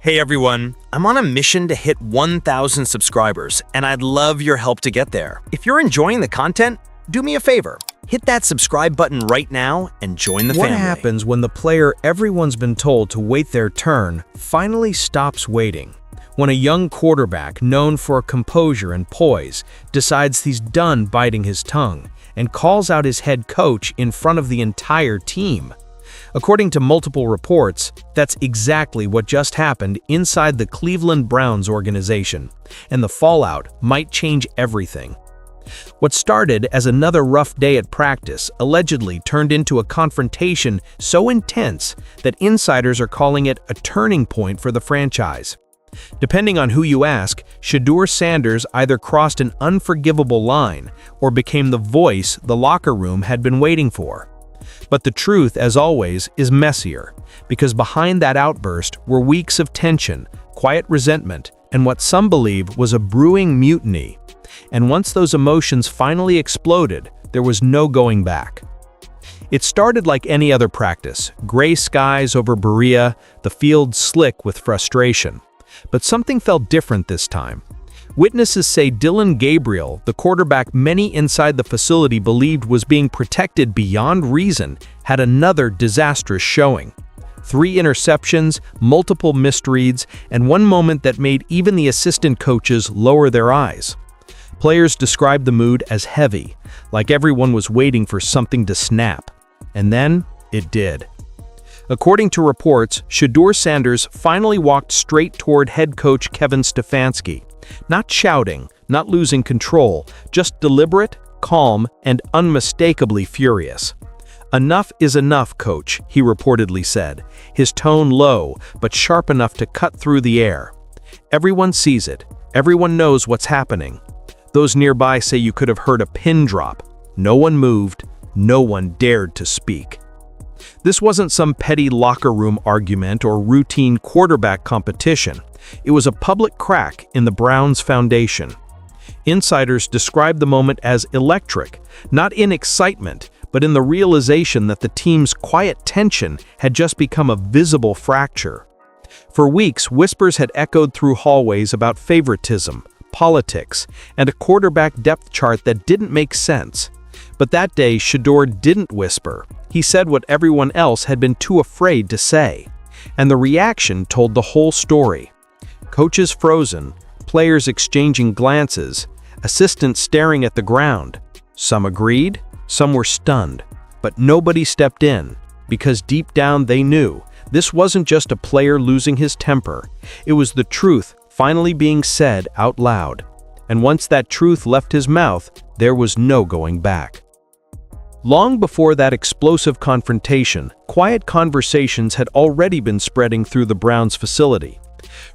Hey everyone, I'm on a mission to hit 1,000 subscribers, and I'd love your help to get there. If you're enjoying the content, do me a favor. Hit that subscribe button right now and join the family. What happens when the player everyone's been told to wait their turn finally stops waiting? When a young quarterback known for composure and poise decides he's done biting his tongue and calls out his head coach in front of the entire team. According to multiple reports, that's exactly what just happened inside the Cleveland Browns organization, and the fallout might change everything. What started as another rough day at practice allegedly turned into a confrontation so intense that insiders are calling it a turning point for the franchise. Depending on who you ask, Shedeur Sanders either crossed an unforgivable line or became the voice the locker room had been waiting for. But the truth, as always, is messier, because behind that outburst were weeks of tension, quiet resentment, and what some believe was a brewing mutiny. And once those emotions finally exploded, there was no going back. It started like any other practice, gray skies over Berea, the field slick with frustration. But something felt different this time. Witnesses say Dillon Gabriel, the quarterback many inside the facility believed was being protected beyond reason, had another disastrous showing. 3 interceptions, multiple missed reads, and one moment that made even the assistant coaches lower their eyes. Players described the mood as heavy, like everyone was waiting for something to snap. And then, it did. According to reports, Shedeur Sanders finally walked straight toward head coach Kevin Stefanski. Not shouting, not losing control, just deliberate, calm, and unmistakably furious. "Enough is enough, coach," he reportedly said, his tone low but sharp enough to cut through the air. "Everyone sees it. Everyone knows what's happening." Those nearby say you could have heard a pin drop. No one moved. No one dared to speak. This wasn't some petty locker room argument or routine quarterback competition. It was a public crack in the Browns' foundation. Insiders described the moment as electric, not in excitement, but in the realization that the team's quiet tension had just become a visible fracture. For weeks, whispers had echoed through hallways about favoritism, politics, and a quarterback depth chart that didn't make sense. But that day, Shedeur didn't whisper. He said what everyone else had been too afraid to say. And the reaction told the whole story. Coaches frozen, players exchanging glances, assistants staring at the ground. Some agreed, some were stunned. But nobody stepped in, because deep down they knew this wasn't just a player losing his temper. It was the truth finally being said out loud. And once that truth left his mouth, there was no going back. Long before that explosive confrontation, quiet conversations had already been spreading through the Browns facility.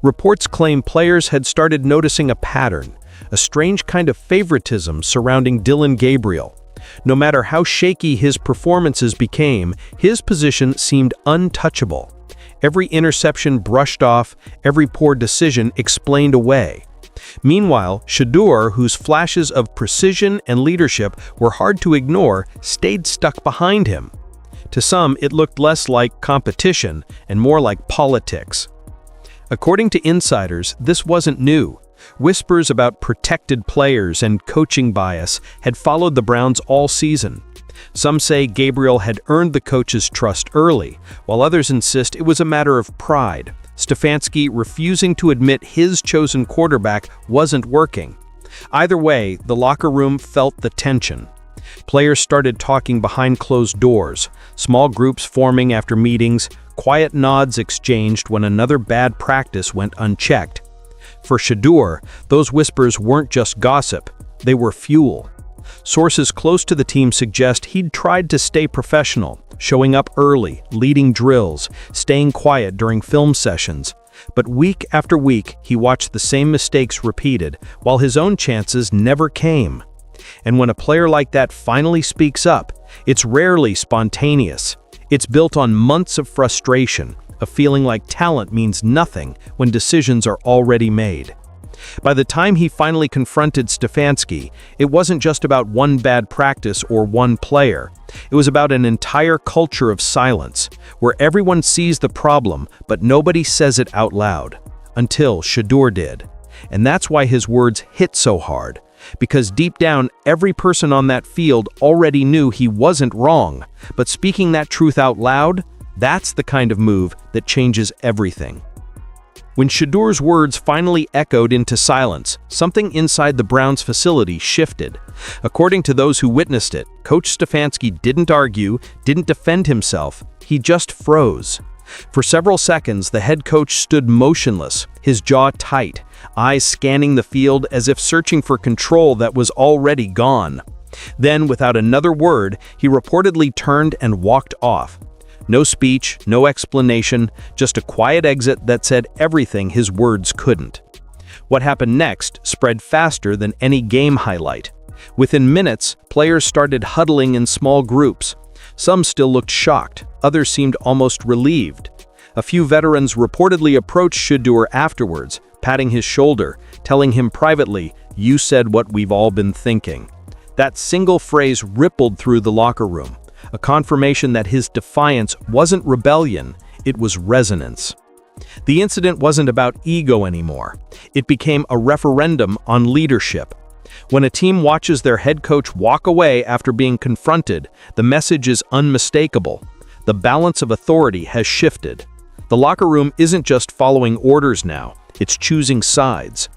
Reports claim players had started noticing a pattern, a strange kind of favoritism surrounding Dillon Gabriel. No matter how shaky his performances became, his position seemed untouchable. Every interception brushed off, every poor decision explained away. Meanwhile, Shedeur, whose flashes of precision and leadership were hard to ignore, stayed stuck behind him. To some, it looked less like competition and more like politics. According to insiders, this wasn't new. Whispers about protected players and coaching bias had followed the Browns all season. Some say Gabriel had earned the coach's trust early, while others insist it was a matter of pride. Stefanski refusing to admit his chosen quarterback wasn't working. Either way, the locker room felt the tension. Players started talking behind closed doors, small groups forming after meetings, quiet nods exchanged when another bad practice went unchecked. For Shedeur, those whispers weren't just gossip, they were fuel. Sources close to the team suggest he'd tried to stay professional, showing up early, leading drills, staying quiet during film sessions. But week after week, he watched the same mistakes repeated, while his own chances never came. And when a player like that finally speaks up, it's rarely spontaneous. It's built on months of frustration, a feeling like talent means nothing when decisions are already made. By the time he finally confronted Stefanski, it wasn't just about one bad practice or one player. It was about an entire culture of silence, where everyone sees the problem, but nobody says it out loud. Until Shedeur did. And that's why his words hit so hard. Because deep down, every person on that field already knew he wasn't wrong. But speaking that truth out loud, that's the kind of move that changes everything. When Shedeur's words finally echoed into silence, something inside the Browns facility shifted. According to those who witnessed it, Coach Stefanski didn't argue, didn't defend himself, he just froze. For several seconds, the head coach stood motionless, his jaw tight, eyes scanning the field as if searching for control that was already gone. Then, without another word, he reportedly turned and walked off. No speech, no explanation, just a quiet exit that said everything his words couldn't. What happened next spread faster than any game highlight. Within minutes, players started huddling in small groups. Some still looked shocked, others seemed almost relieved. A few veterans reportedly approached Shedeur afterwards, patting his shoulder, telling him privately, "You said what we've all been thinking." That single phrase rippled through the locker room, a confirmation that his defiance wasn't rebellion, it was resonance. The incident wasn't about ego anymore. It became a referendum on leadership. When a team watches their head coach walk away after being confronted, the message is unmistakable. The balance of authority has shifted. The locker room isn't just following orders now, it's choosing sides.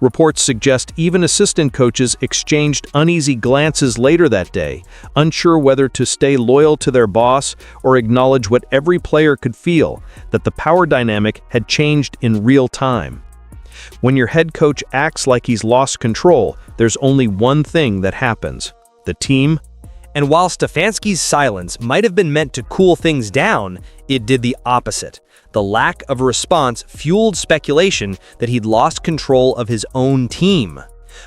Reports suggest even assistant coaches exchanged uneasy glances later that day, unsure whether to stay loyal to their boss or acknowledge what every player could feel, that the power dynamic had changed in real time. When your head coach acts like he's lost control, there's only one thing that happens. The team. And while Stefanski's silence might have been meant to cool things down, it did the opposite. The lack of a response fueled speculation that he'd lost control of his own team.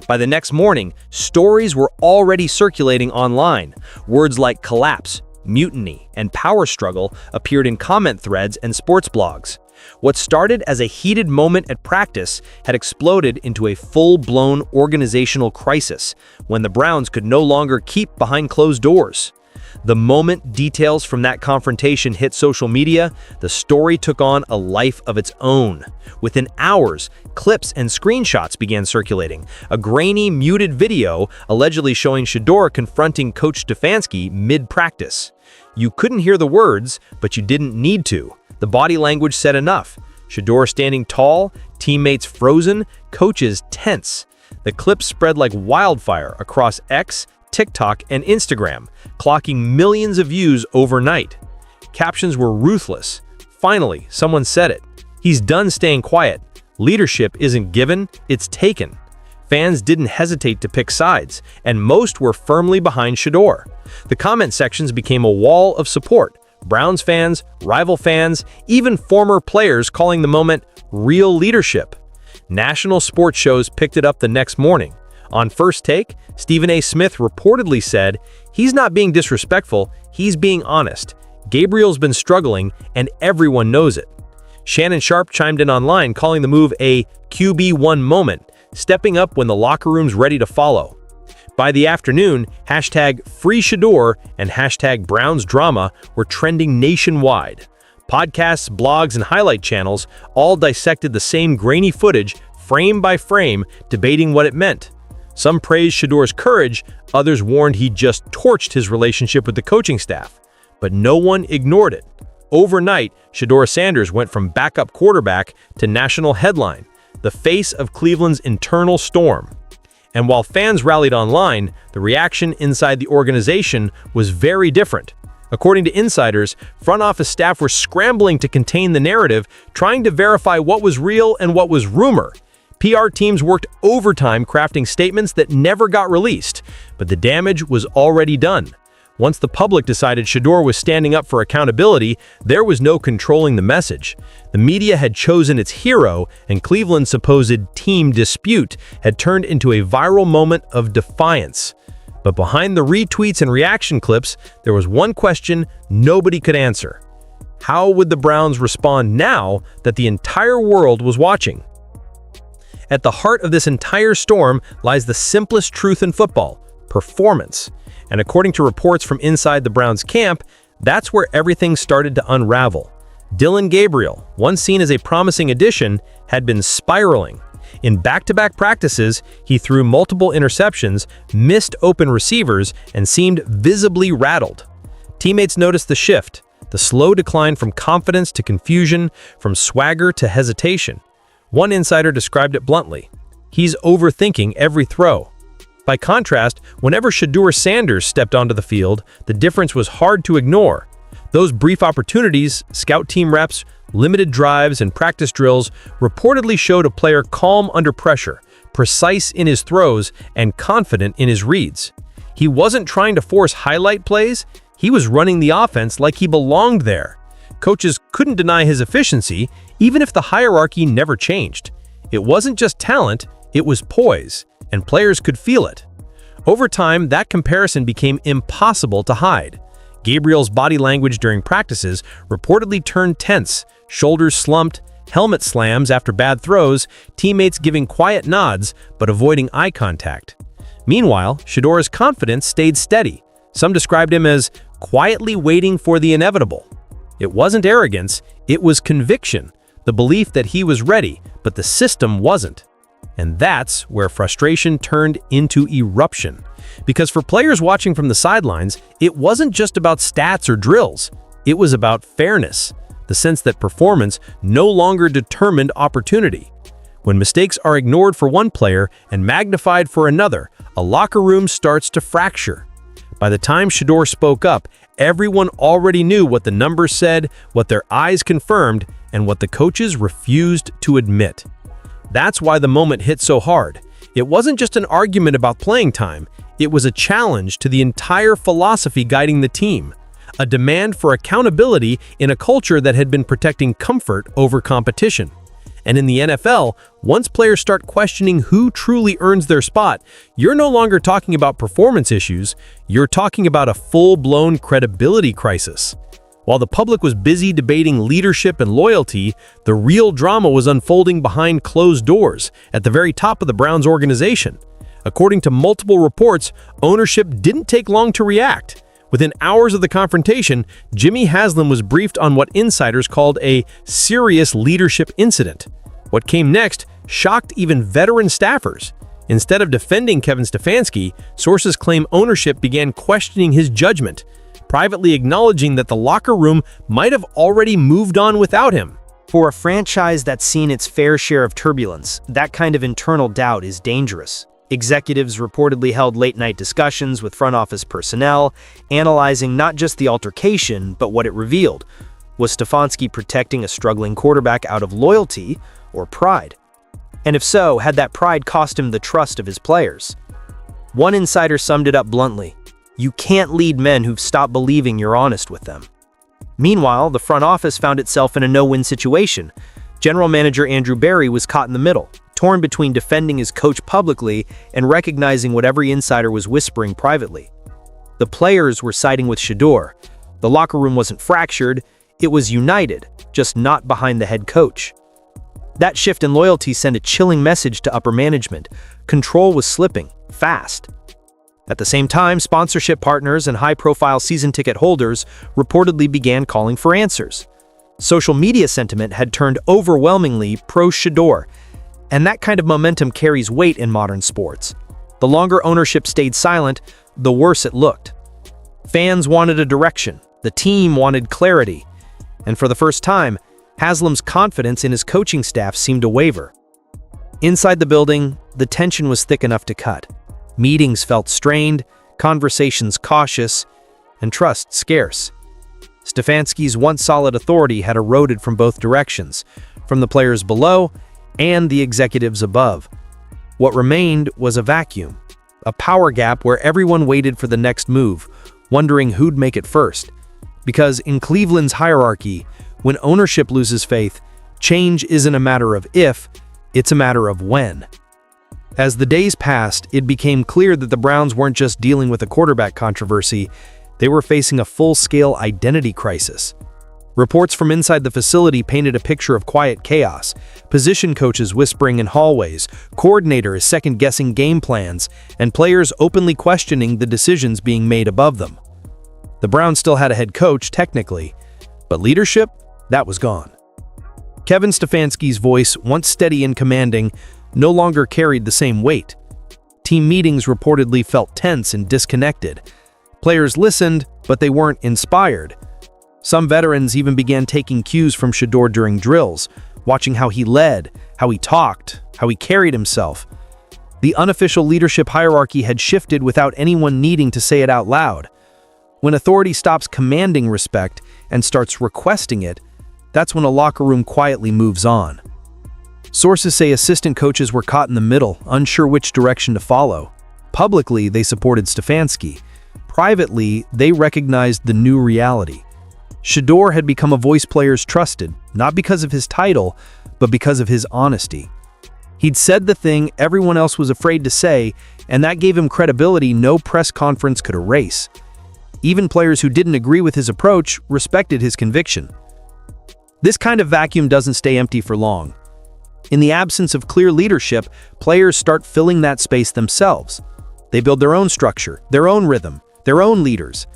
By the next morning, stories were already circulating online. Words like collapse, mutiny, and power struggle appeared in comment threads and sports blogs. What started as a heated moment at practice had exploded into a full-blown organizational crisis when the Browns could no longer keep behind closed doors. The moment details from that confrontation hit social media, the story took on a life of its own. Within hours, clips and screenshots began circulating, a grainy, muted video allegedly showing Shedeur confronting Coach Stefanski mid-practice. You couldn't hear the words, but you didn't need to. The body language said enough. Shedeur standing tall, teammates frozen, coaches tense. The clip spread like wildfire across X, TikTok, and Instagram, clocking millions of views overnight. Captions were ruthless. Finally, someone said it. He's done staying quiet. Leadership isn't given, it's taken. Fans didn't hesitate to pick sides, and most were firmly behind Shedeur. The comment sections became a wall of support. Browns fans, rival fans, even former players calling the moment real leadership. National sports shows picked it up the next morning. On First Take, Stephen A. Smith reportedly said, "He's not being disrespectful, he's being honest. Gabriel's been struggling, and everyone knows it." Shannon Sharp chimed in online, calling the move a QB1 moment, stepping up when the locker room's ready to follow. By the afternoon, #FreeShedeur and #BrownsDrama were trending nationwide. Podcasts, blogs, and highlight channels all dissected the same grainy footage, frame by frame, debating what it meant. Some praised Shedeur's courage, others warned he just torched his relationship with the coaching staff. But no one ignored it. Overnight, Shedeur Sanders went from backup quarterback to national headline, the face of Cleveland's internal storm. And while fans rallied online, the reaction inside the organization was very different. According to insiders, front office staff were scrambling to contain the narrative, trying to verify what was real and what was rumor. PR teams worked overtime crafting statements that never got released, but the damage was already done. Once the public decided Shedeur was standing up for accountability, there was no controlling the message. The media had chosen its hero, and Cleveland's supposed team dispute had turned into a viral moment of defiance. But behind the retweets and reaction clips, there was one question nobody could answer. How would the Browns respond now that the entire world was watching? At the heart of this entire storm lies the simplest truth in football: performance. And according to reports from inside the Browns camp, that's where everything started to unravel. Dillon Gabriel, once seen as a promising addition, had been spiraling. In back-to-back practices, he threw multiple interceptions, missed open receivers, and seemed visibly rattled. Teammates noticed the shift, the slow decline from confidence to confusion, from swagger to hesitation. One insider described it bluntly: "He's overthinking every throw." By contrast, whenever Shedeur Sanders stepped onto the field, the difference was hard to ignore. Those brief opportunities, scout team reps, limited drives, and practice drills reportedly showed a player calm under pressure, precise in his throws, and confident in his reads. He wasn't trying to force highlight plays, he was running the offense like he belonged there. Coaches couldn't deny his efficiency, even if the hierarchy never changed. It wasn't just talent, it was poise, and players could feel it. Over time, that comparison became impossible to hide. Gabriel's body language during practices reportedly turned tense, shoulders slumped, helmet slams after bad throws, teammates giving quiet nods but avoiding eye contact. Meanwhile, Shedeur's confidence stayed steady. Some described him as quietly waiting for the inevitable. It wasn't arrogance, it was conviction, the belief that he was ready, but the system wasn't. And that's where frustration turned into eruption. Because for players watching from the sidelines, it wasn't just about stats or drills. It was about fairness, the sense that performance no longer determined opportunity. When mistakes are ignored for one player and magnified for another, a locker room starts to fracture. By the time Shedeur spoke up, everyone already knew what the numbers said, what their eyes confirmed, and what the coaches refused to admit. That's why the moment hit so hard. It wasn't just an argument about playing time, it was a challenge to the entire philosophy guiding the team, a demand for accountability in a culture that had been protecting comfort over competition. And in the NFL, once players start questioning who truly earns their spot, you're no longer talking about performance issues, you're talking about a full-blown credibility crisis. While the public was busy debating leadership and loyalty, the real drama was unfolding behind closed doors at the very top of the Browns organization. According to multiple reports, ownership didn't take long to react. Within hours of the confrontation, Jimmy Haslam was briefed on what insiders called a serious leadership incident. What came next shocked even veteran staffers. Instead of defending Kevin Stefanski, sources claim ownership began questioning his judgment, privately acknowledging that the locker room might have already moved on without him. For a franchise that's seen its fair share of turbulence, that kind of internal doubt is dangerous. Executives reportedly held late-night discussions with front office personnel, analyzing not just the altercation, but what it revealed. Was Stefanski protecting a struggling quarterback out of loyalty or pride? And if so, had that pride cost him the trust of his players? One insider summed it up bluntly: "You can't lead men who've stopped believing you're honest with them." Meanwhile, the front office found itself in a no-win situation. General manager Andrew Berry was caught in the middle, torn between defending his coach publicly and recognizing what every insider was whispering privately. The players were siding with Shedeur. The locker room wasn't fractured, it was united, just not behind the head coach. That shift in loyalty sent a chilling message to upper management. Control was slipping, fast. At the same time, sponsorship partners and high-profile season ticket holders reportedly began calling for answers. Social media sentiment had turned overwhelmingly pro-Shedeur, and that kind of momentum carries weight in modern sports. The longer ownership stayed silent, the worse it looked. Fans wanted a direction, the team wanted clarity, and for the first time, Haslam's confidence in his coaching staff seemed to waver. Inside the building, the tension was thick enough to cut. Meetings felt strained, conversations cautious, and trust scarce. Stefanski's once solid authority had eroded from both directions, from the players below and the executives above. What remained was a vacuum, a power gap where everyone waited for the next move, wondering who'd make it first. Because in Cleveland's hierarchy, when ownership loses faith, change isn't a matter of if, it's a matter of when. As the days passed, it became clear that the Browns weren't just dealing with a quarterback controversy, they were facing a full-scale identity crisis. Reports from inside the facility painted a picture of quiet chaos, position coaches whispering in hallways, coordinators second-guessing game plans, and players openly questioning the decisions being made above them. The Browns still had a head coach, technically, but leadership, that was gone. Kevin Stefanski's voice, once steady and commanding, no longer carried the same weight. Team meetings reportedly felt tense and disconnected. Players listened, but they weren't inspired. Some veterans even began taking cues from Shedeur during drills, watching how he led, how he talked, how he carried himself. The unofficial leadership hierarchy had shifted without anyone needing to say it out loud. When authority stops commanding respect and starts requesting it, that's when a locker room quietly moves on. Sources say assistant coaches were caught in the middle, unsure which direction to follow. Publicly, they supported Stefanski. Privately, they recognized the new reality. Shedeur had become a voice players trusted, not because of his title, but because of his honesty. He'd said the thing everyone else was afraid to say, and that gave him credibility no press conference could erase. Even players who didn't agree with his approach respected his conviction. This kind of vacuum doesn't stay empty for long. In the absence of clear leadership, players start filling that space themselves. They build their own structure, their own rhythm, their own leaders.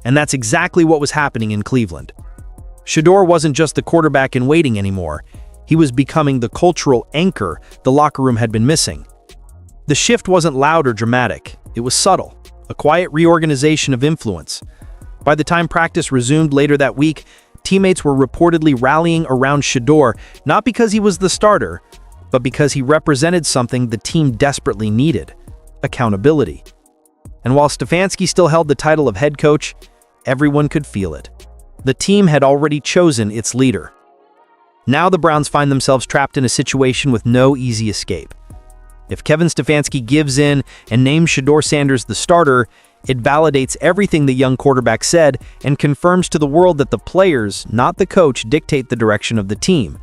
And that's exactly what was happening in Cleveland. Shedeur wasn't just the quarterback in waiting anymore. He was becoming the cultural anchor the locker room had been missing. The shift wasn't loud or dramatic. It was subtle, a quiet reorganization of influence. By the time practice resumed later that week, teammates were reportedly rallying around Shedeur, not because he was the starter, but because he represented something the team desperately needed: accountability. And while Stefanski still held the title of head coach, everyone could feel it. The team had already chosen its leader. Now the Browns find themselves trapped in a situation with no easy escape. If Kevin Stefanski gives in and names Shedeur Sanders the starter, it validates everything the young quarterback said and confirms to the world that the players, not the coach, dictate the direction of the team.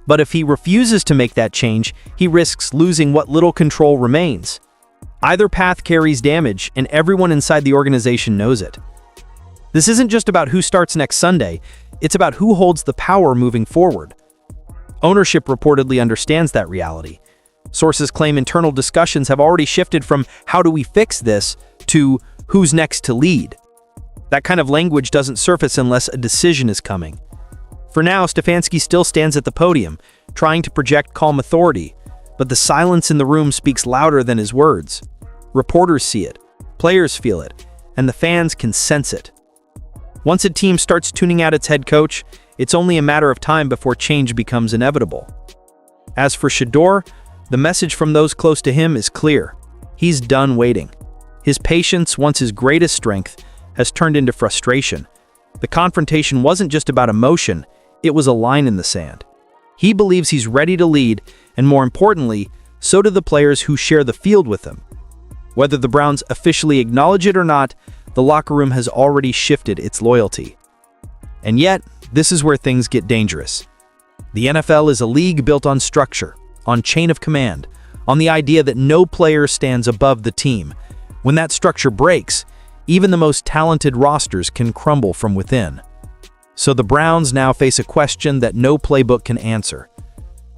But if he refuses to make that change, he risks losing what little control remains. Either path carries damage, and everyone inside the organization knows it. This isn't just about who starts next Sunday, it's about who holds the power moving forward. Ownership reportedly understands that reality. Sources claim internal discussions have already shifted from "how do we fix this" to "who's next to lead." That kind of language doesn't surface unless a decision is coming. For now, Stefanski still stands at the podium, trying to project calm authority, but the silence in the room speaks louder than his words. Reporters see it, players feel it, and the fans can sense it. Once a team starts tuning out its head coach, it's only a matter of time before change becomes inevitable. As for Shedeur, the message from those close to him is clear. He's done waiting. His patience, once his greatest strength, has turned into frustration. The confrontation wasn't just about emotion, it was a line in the sand. He believes he's ready to lead, and more importantly, so do the players who share the field with him. Whether the Browns officially acknowledge it or not, the locker room has already shifted its loyalty. And yet, this is where things get dangerous. The NFL is a league built on structure, on chain of command, on the idea that no player stands above the team. When that structure breaks, even the most talented rosters can crumble from within. So the Browns now face a question that no playbook can answer.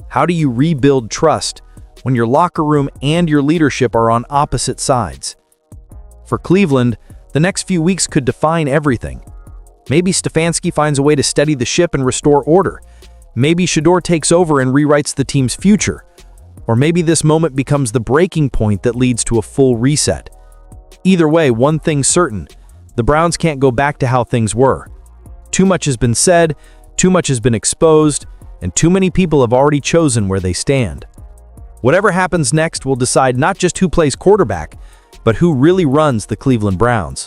How do you rebuild trust when your locker room and your leadership are on opposite sides? For Cleveland, the next few weeks could define everything. Maybe Stefanski finds a way to steady the ship and restore order. Maybe Shedeur takes over and rewrites the team's future. Or maybe this moment becomes the breaking point that leads to a full reset. Either way, one thing's certain: the Browns can't go back to how things were. Too much has been said, too much has been exposed, and too many people have already chosen where they stand. Whatever happens next will decide not just who plays quarterback, but who really runs the Cleveland Browns.